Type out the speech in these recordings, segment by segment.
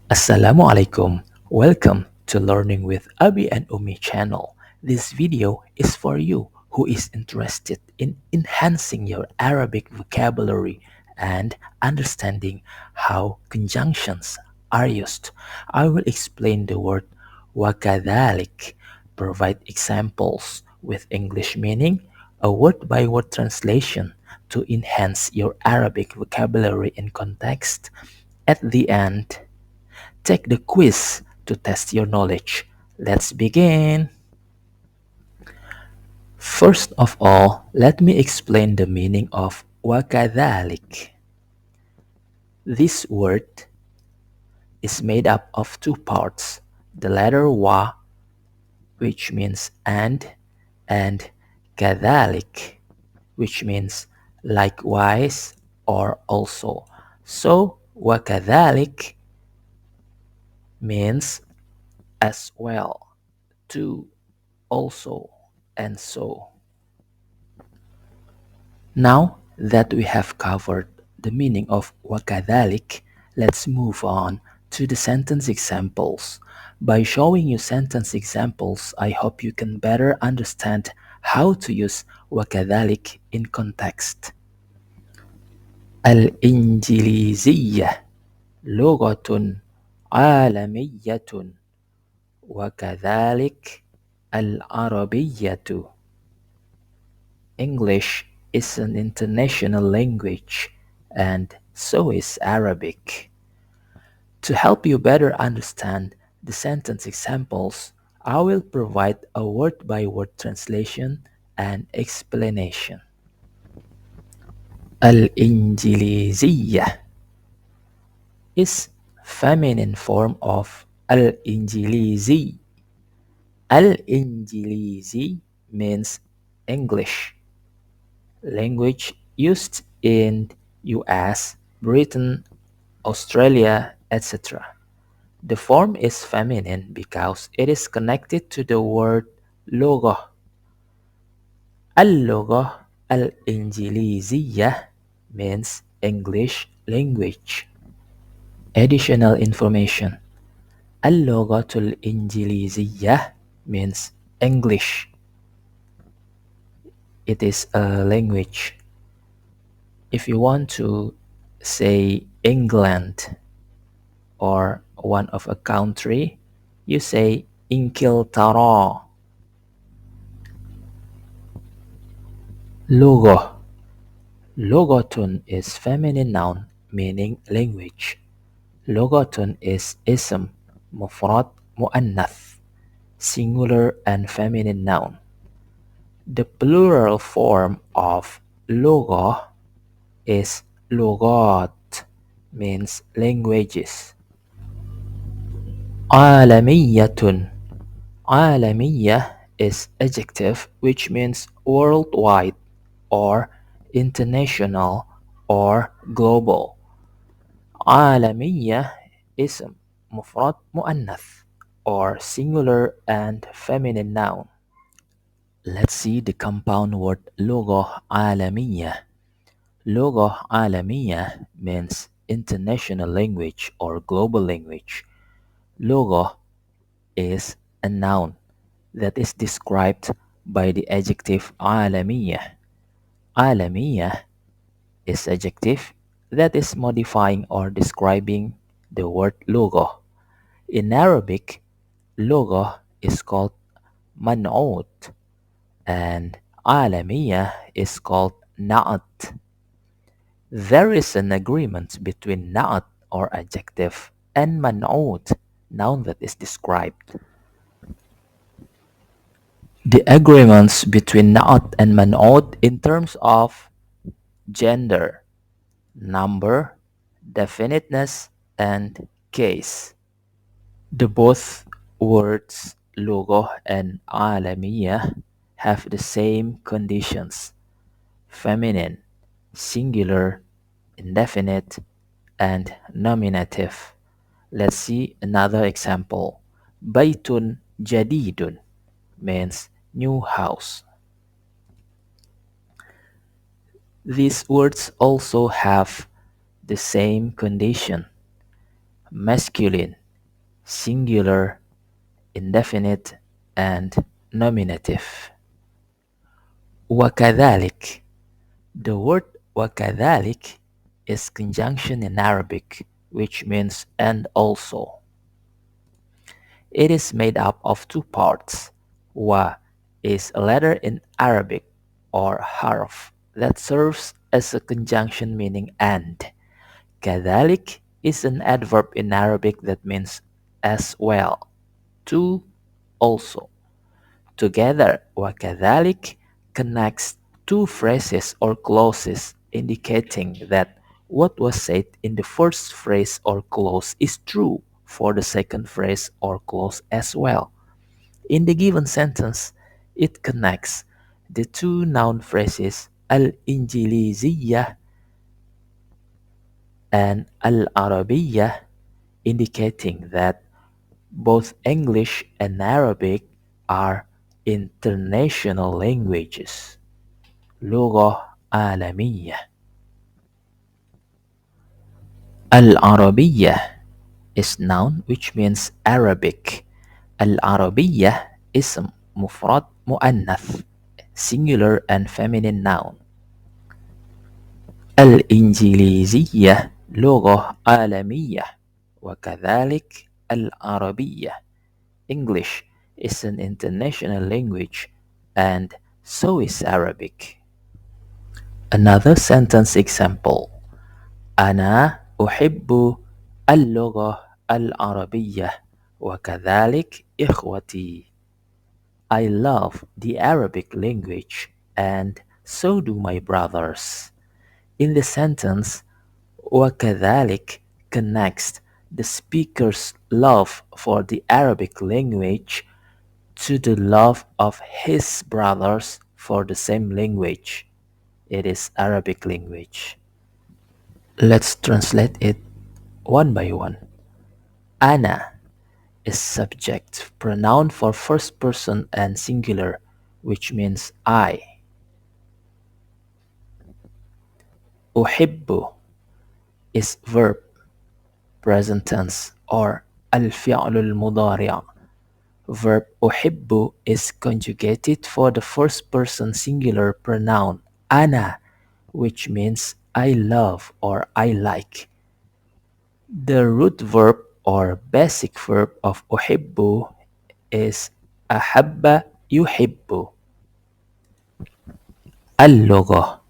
Assalamualaikum. Welcome to Learning with Abi and Umi channel. This video is for you who is interested in enhancing your Arabic vocabulary and understanding how conjunctions are used. I will explain the word wakadhalik, provide examples with English meaning, a word-by-word translation to enhance your Arabic vocabulary in context. At the end, take the quiz to test your knowledge. Let's begin. First of all, let me explain the meaning of wakadhalik. This word is made up of two parts, the letter wa, which means and kadhalik, which means likewise or also. So, wakadhalik means as well, too, also, and so. Now that we have covered the meaning of wakadhalik, let's move on to the sentence examples. By showing you sentence examples, I hope you can better understand how to use wakadhalik in context. الإنجليزية لغة عالمية وكذلك العربية. English is an international language, and so is Arabic. To help you better understand the sentence examples, I will provide a word-by-word translation and explanation. Al-Injiliziyah is feminine form of Al-Injilizi. Al-Injilizi means English language used in US, Britain, Australia, etc. The form is feminine because it is connected to the word logo. Al-Lugha al-Injiliziyah means English language. Additional information. Al-Lughatul Injiliziyah means English. It is a language. If you want to say England or one of a country, you say Inkiltara. Logo. Logotun is feminine noun meaning language. Logotun is ism, mufrad, muannath, singular and feminine noun. The plural form of logo is logot, means languages. Alamiyatun. Alamiyah is adjective which means worldwide or international or global. Alamiyah is mufrad muannath or singular and feminine noun. Let's see the compound word logo alamiyah. Logo alamiyah means international language or global language. Logo is a noun that is described by the adjective alamiyah. Alamiyah is adjective that is modifying or describing the word logo. In Arabic, logo is called man'ut and alamiyah is called na'at. There is an agreement between na'at or adjective and man'ut, noun that is described. The agreements between na'at and man'ut in terms of gender, number, definiteness, and case. The both words logo and alamiyah have the same conditions: feminine, singular, indefinite, and nominative. Let's see another example. Baitun jadidun means new house. These words also have the same condition. masculine, singular, indefinite, and nominative. Wakadhalik. The word wakadhalik is conjunction in Arabic, which means and also. It is made up of two parts. Wa is a letter in Arabic or harf that serves as a conjunction meaning and. Kadhalik is an adverb in Arabic that means as well, to, also. Together, wakadhalik connects two phrases or clauses indicating that what was said in the first phrase or clause is true for the second phrase or clause as well. In the given sentence, it connects the two noun phrases al-injiliziyah and al-arabiyyah, indicating that both English and Arabic are international languages. لغة عالمية. Al-Arabiyyah is noun which means Arabic. Al-Arabiyyah is a mufrad muannath, singular and feminine noun. الإنجليزية لغة عالمية وكذلك العربية. English is an international language and so is Arabic. Another sentence example. أنا أحب اللغة العربية وكذلك إخوتي. I love the Arabic language and so do my brothers. In the sentence, وكذلك connects the speaker's love for the Arabic language to the love of his brothers for the same language. It is Arabic language. Let's translate it one by one. Ana is subject pronoun for first person and singular, which means I. أحب is verb, present tense, or الفعل المضارع. Verb أحب is conjugated for the first person singular pronoun أنا, which means I love or I like. The root verb or basic verb of أحب is أحب يحب. اللغة.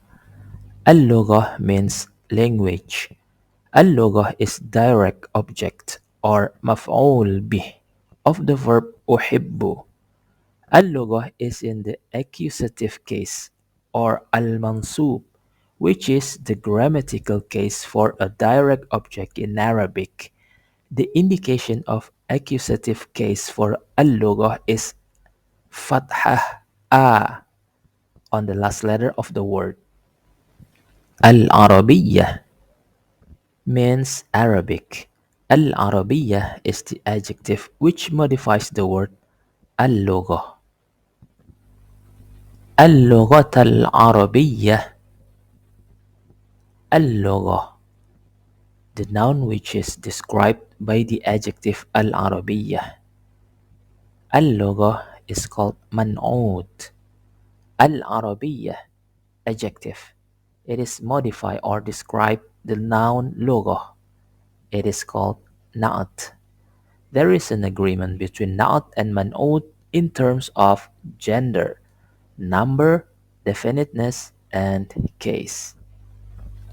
اللغة means language. اللغة is direct object or مفعول به of the verb أحب. اللغة is in the accusative case or al-mansub, which is the grammatical case for a direct object in Arabic. The indication of accusative case for al-lugha is fathah a on the last letter of the word. Al-Arabiyyah means Arabic. Al-Arabiyyah is the adjective which modifies the word al-lugha. اللغة العربية. اللغة, the noun which is described by the adjective al-Arabiyyah. اللغة is called man'ud. Al-Arabiyyah, adjective. It is modify or describe the noun lugha. It is called na'at. There is an agreement between na'at and man'ud in terms of gender, number, definiteness, and case.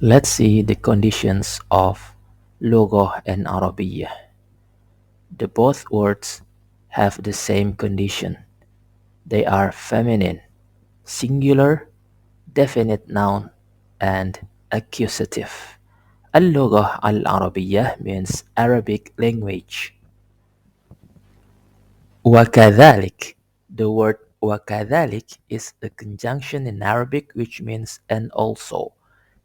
Let's see the conditions of lugha and Arabiya. The both words have the same condition. They are feminine, singular, definite noun, and accusative. Al-lugha al-Arabiyyah means Arabic language. Wakadhalik. The word wakadhalik is a conjunction in Arabic which means and also.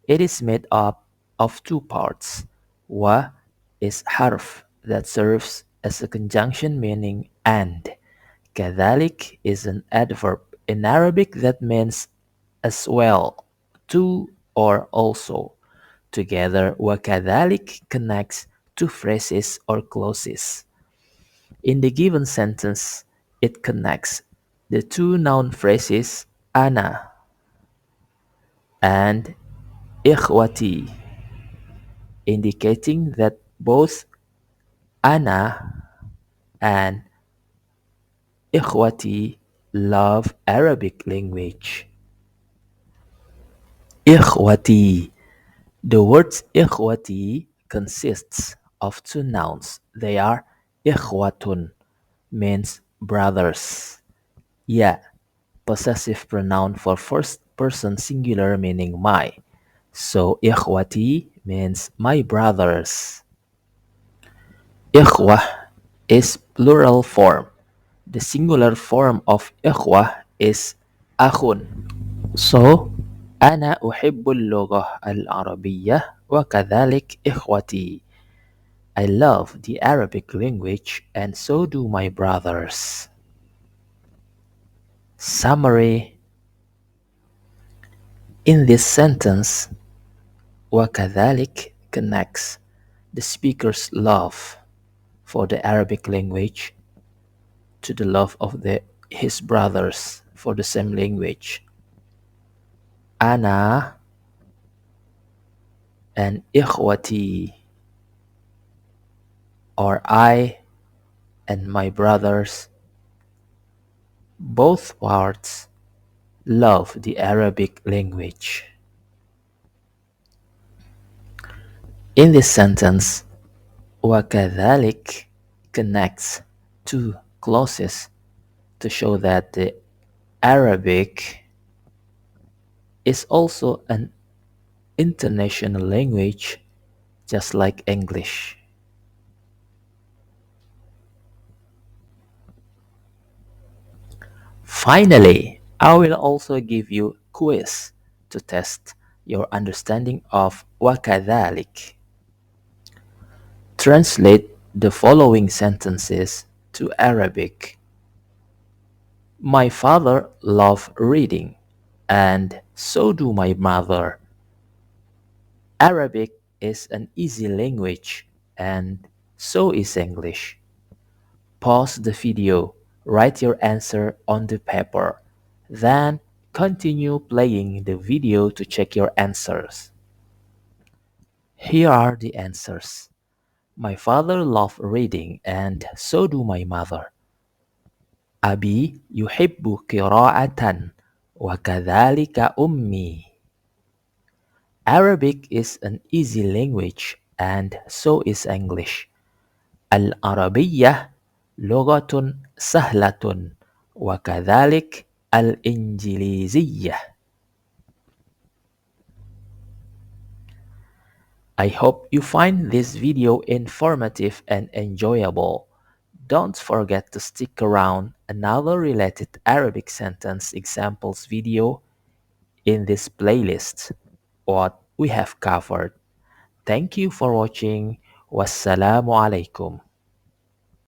It is made up of two parts. Wa is harf that serves as a conjunction meaning and. Kadhalik is an adverb in Arabic that means as well, to, or also. Together, wakadhalik connects two phrases or clauses. In the given sentence, it connects the two noun phrases ana and ikhwati, indicating that both ana and ikhwati love Arabic language. Ikhwati. The word ikhwati consists of two nouns. They are ikhwatun, means brothers. Ya, possessive pronoun for first person singular meaning my. So ikhwati means my brothers. Ikhwah is plural form. The singular form of ikhwah is akhun. So أنا أحب اللغة العربية وكذلك إخوتي. I love the Arabic language and so do my brothers. Summary. In this sentence, وكذلك connects the speaker's love for the Arabic language to the love of his brothers for the same language. Ana and ikhwati, or I and my brothers, both parts love the Arabic language. In this sentence, wakadhalik connects two clauses to show that the Arabic is also an international language just like English. Finally, I will also give you a quiz to test your understanding of wakadhalik. Translate the following sentences to Arabic. My father loves reading, and so do my mother. Arabic is an easy language, and so is English. Pause the video, write your answer on the paper, then continue playing the video to check your answers. Here are the answers. My father loves reading, and so do my mother. أبي يحب قراءة وكذلك أمي. Arabic is an easy language and so is English. العربية لغة سهلة وكذلك الإنجليزية. I hope you find this video informative and enjoyable. Don't forget to stick around another related Arabic sentence examples video in this playlist, what we have covered. Thank you for watching. Wassalamu alaikum.